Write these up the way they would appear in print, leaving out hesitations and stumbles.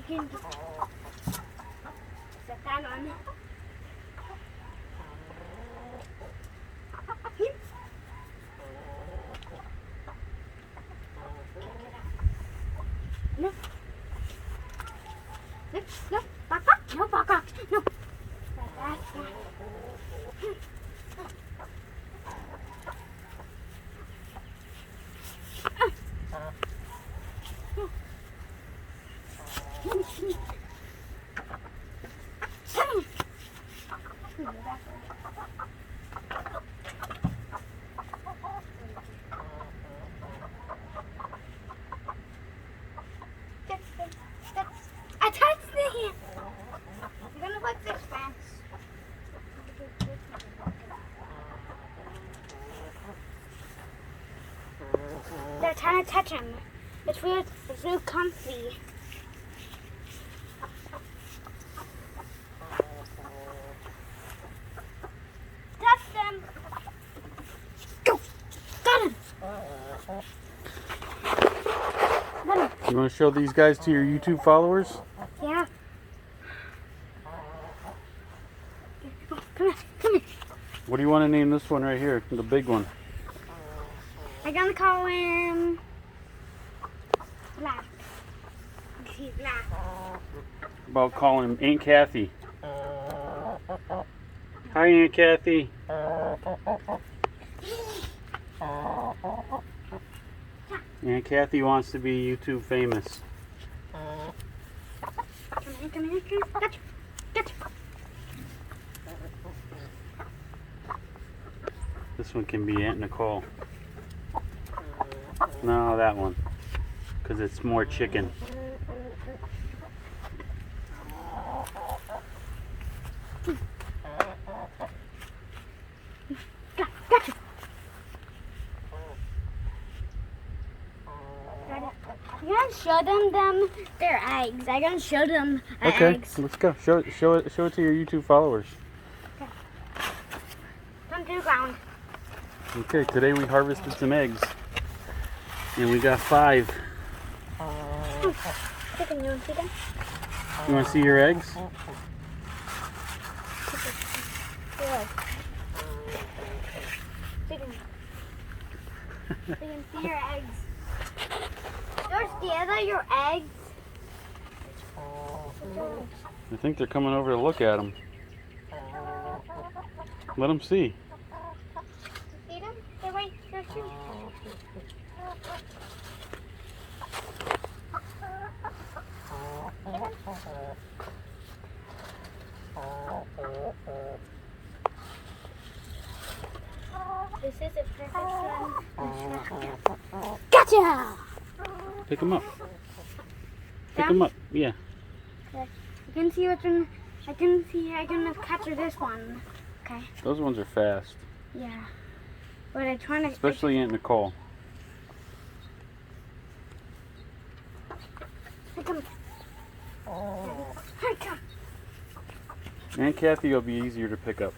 can set that on. No. No, back up. No, back up. No. Back. I touched it. I'm gonna put this fence. They're trying to touch him. It's real comfy. Touch them. Go. Got him. You want to show these guys to your YouTube followers? Yeah. Come here. What do you want to name this one right here? The big one. I'm gonna call him Black. He's black. About calling him Aunt Kathy. Hi, Aunt Kathy. Aunt Kathy wants to be YouTube famous. Come here. Gotcha. This one can be Aunt Nicole. No, that one. Because it's more chicken. Gotcha. I'm gonna show them their eggs. I'm gonna show them Okay, eggs. let's go. Show it to your YouTube followers. Okay. Come to the ground. Okay, today we harvested some eggs. And we got 5. Chicken, you wanna see them? You want to see your eggs? Chicken. You can see your eggs. You're scared of your eggs? I think they're coming over to look at them. Let them see. See them? They're right there too. This is a perfect one. Gotcha! Pick them up. Pick Down? them up. Yeah. Okay. I can see which one. I can capture this one. Okay. Those ones are fast. Yeah. But I'm trying to. Especially Aunt Nicole. Come. Come. Aunt Kathy will be easier to pick up.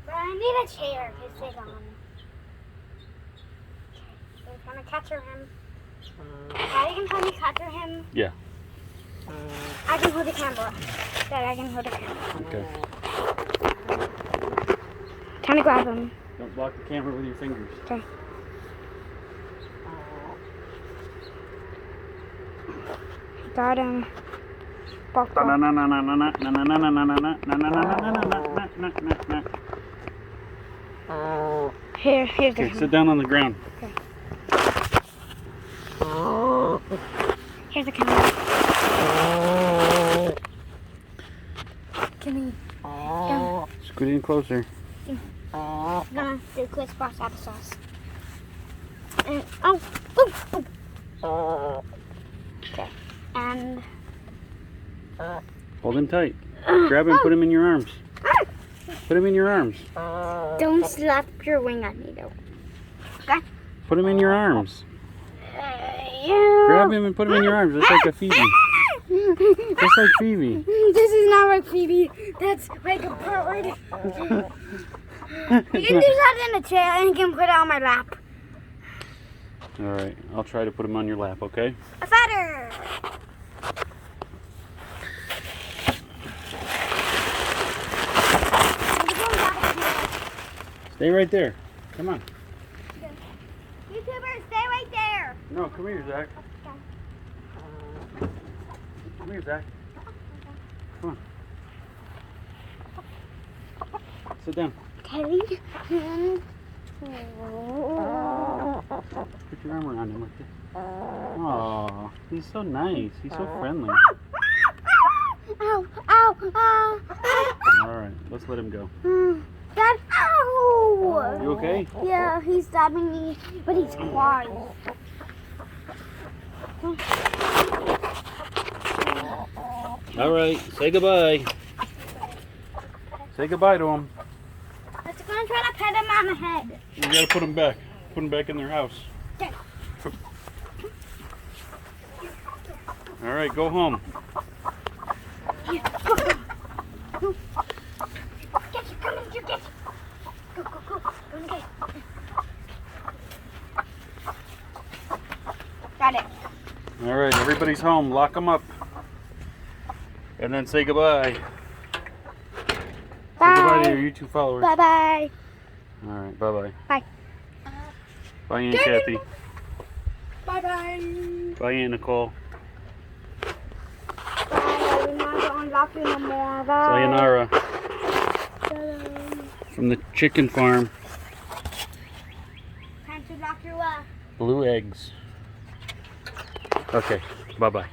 But I need a chair to sit on. Okay. I'm trying to capture him. Daddy can help me capture him. Yeah. I can hold the camera. Dad, I can hold the camera. Okay. Trying to grab him. Don't block the camera with your fingers. Okay. Got him. Here's the Okay, sit down on the ground. Okay. Here's the camera. Can we? Scoot in closer. I'm gonna do quick splash applesauce. And okay. And Hold him tight. Grab him, put him in your arms. Put him in your arms. Don't slap your wing at me though. Okay? Put him in your arms. Yeah. Grab him and put him in your arms. Just like a Phoebe. Just like Phoebe. This is not like Phoebe. That's like a bird. You can do that in a chair and you can put it on my lap. All right, I'll try to put them on your lap, okay? A feather. Stay right there. Come on. YouTuber, stay right there. No, come here, Zach. Come here, Zach. Come on. Sit down. Okay. Put your arm around him like this. Aw, he's so nice. He's so friendly. Ow, ow, ow. All right, let's let him go. Dad, ow. You okay? Yeah, he's stabbing me, but he's quiet. All right, say goodbye. Say goodbye to him. I'm gonna try to pet him on the head. You gotta put them back. Put them back in their house. Okay. All right, go home. Go, go. Go. Get you, come in, you get you. Go, go, go. Go and get it. Got it. All right, everybody's home. Lock them up. And then say goodbye. Say goodbye to your YouTube followers. Bye-bye. All right, bye-bye. Bye. Bye, Aunt Kathy. Bye-bye. Bye, Aunt Nicole. Bye. We're not going to unlock you no more. Bye. Sayonara. Bye. From the chicken farm. Time to lock you up. Blue eggs. Okay, bye-bye.